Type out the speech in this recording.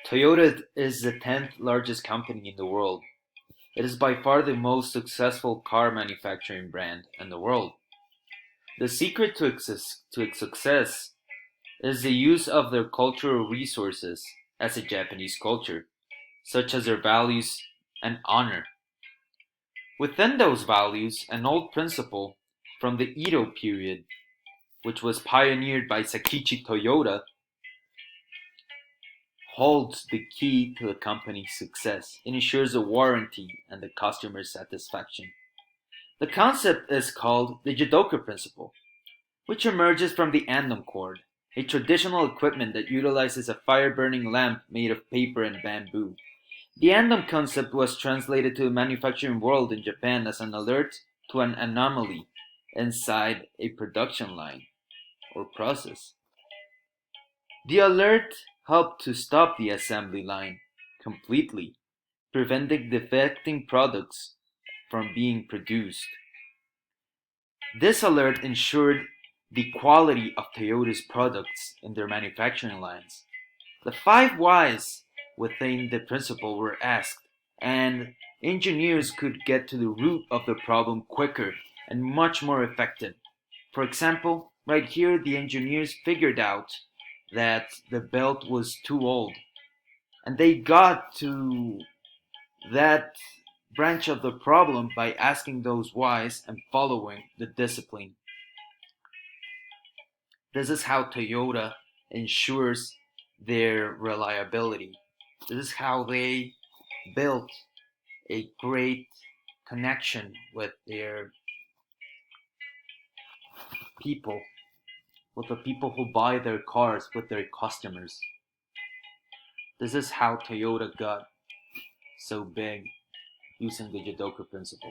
Toyota is the 10th largest company in the world. It is by far the most successful car manufacturing brand in the world. The secret to its success is the use of their cultural resources as a Japanese culture, such as their values and honor. Within those values, an old principle from the Edo period, which was pioneered by Sakichi Toyota, holds the key to the company's success. It ensures the warranty and the customer satisfaction. The concept is called the Jidoka principle, which emerges from the andon cord, a traditional equipment that utilizes a fire-burning lamp made of paper and bamboo. The andon concept was translated to the manufacturing world in Japan as an alert to an anomaly inside a production line or process. The alert helped to stop the assembly line completely, preventing defecting products from being produced. This alert ensured the quality of Toyota's products in their manufacturing lines. The five whys within the principle were asked, and engineers could get to the root of the problem quicker and much more effective. For example, right here, the engineers figured out that the belt was too old, and they got to that branch of the problem by asking those whys and following the discipline. This is how Toyota ensures their reliability. This is how they built a great connection with their people, with the people who buy their cars, with their customers. This is how Toyota got so big using the Jidoka principle.